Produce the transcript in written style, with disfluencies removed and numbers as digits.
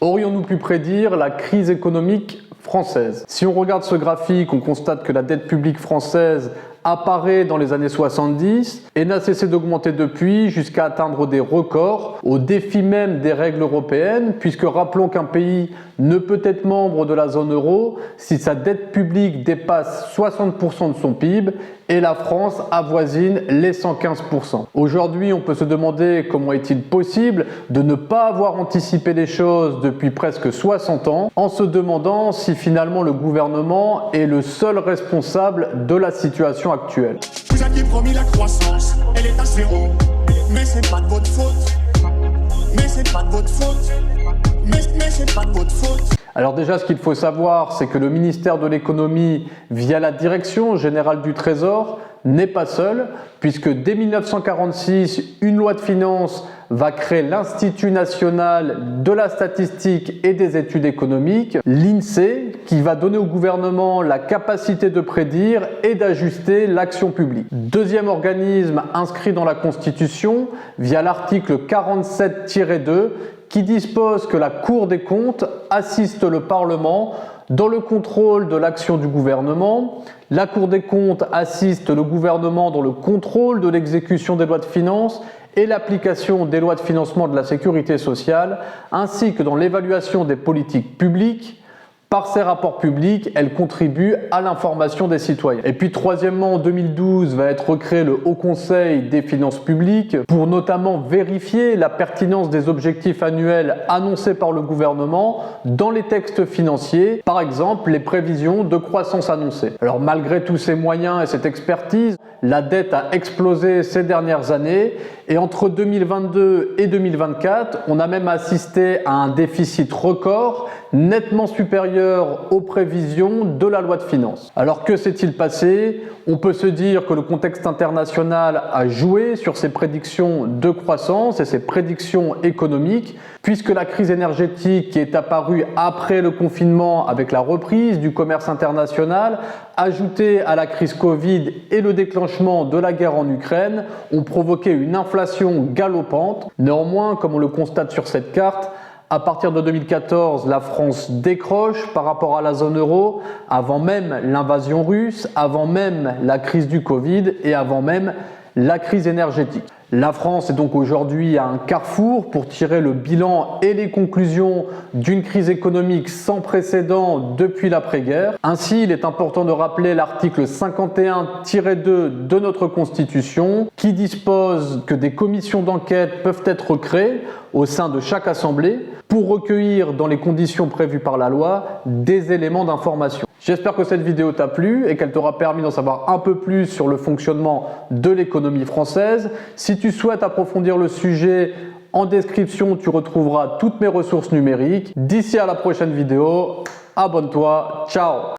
Aurions-nous pu prédire la crise économique française? Si on regarde ce graphique, on constate que la dette publique française apparaît dans les années 70 et n'a cessé d'augmenter depuis jusqu'à atteindre des records au défi même des règles européennes, puisque rappelons qu'un pays ne peut être membre de la zone euro si sa dette publique dépasse 60% de son PIB et la France avoisine les 115%. Aujourd'hui, on peut se demander comment est-il possible de ne pas avoir anticipé les choses depuis presque 60 ans, en se demandant si finalement le gouvernement est le seul responsable de la situation actuelle. Vous aviez promis la croissance, elle est à zéro, mais c'est pas de votre faute. Mais c'est pas de votre faute. Mais c'est pas de votre faute. Alors déjà, ce qu'il faut savoir, c'est que le ministère de l'économie, via la Direction générale du Trésor, n'est pas seul, puisque dès 1946, une loi de finances va créer l'Institut national de la statistique et des études économiques, l'INSEE, qui va donner au gouvernement la capacité de prédire et d'ajuster l'action publique. Deuxième organisme inscrit dans la Constitution, via l'article 47-2, qui dispose que la Cour des comptes assiste le Parlement dans le contrôle de l'action du gouvernement. La Cour des comptes assiste le gouvernement dans le contrôle de l'exécution des lois de finances et l'application des lois de financement de la sécurité sociale, ainsi que dans l'évaluation des politiques publiques. Par ses rapports publics, elle contribue à l'information des citoyens. Et puis troisièmement, en 2012, va être recréé le Haut Conseil des finances publiques pour notamment vérifier la pertinence des objectifs annuels annoncés par le gouvernement dans les textes financiers, par exemple les prévisions de croissance annoncées. Alors malgré tous ces moyens et cette expertise, la dette a explosé ces dernières années et entre 2022 et 2024, on a même assisté à un déficit record nettement supérieur aux prévisions de la loi de finances. Alors que s'est-il passé? On peut se dire que le contexte international a joué sur ces prédictions de croissance et ces prédictions économiques, puisque la crise énergétique qui est apparue après le confinement avec la reprise du commerce international, ajoutée à la crise Covid et le déclenchement de la guerre en Ukraine, ont provoqué une inflation galopante. Néanmoins, comme on le constate sur cette carte, à partir de 2014, la France décroche par rapport à la zone euro, avant même l'invasion russe, avant même la crise du Covid et avant même la crise énergétique. La France est donc aujourd'hui à un carrefour pour tirer le bilan et les conclusions d'une crise économique sans précédent depuis l'après-guerre. Ainsi, il est important de rappeler l'article 51-2 de notre Constitution qui dispose que des commissions d'enquête peuvent être créées au sein de chaque assemblée pour recueillir dans les conditions prévues par la loi des éléments d'information. J'espère que cette vidéo t'a plu et qu'elle t'aura permis d'en savoir un peu plus sur le fonctionnement de l'économie française. Si tu souhaites approfondir le sujet, en description, tu retrouveras toutes mes ressources numériques. D'ici à la prochaine vidéo, abonne-toi, ciao!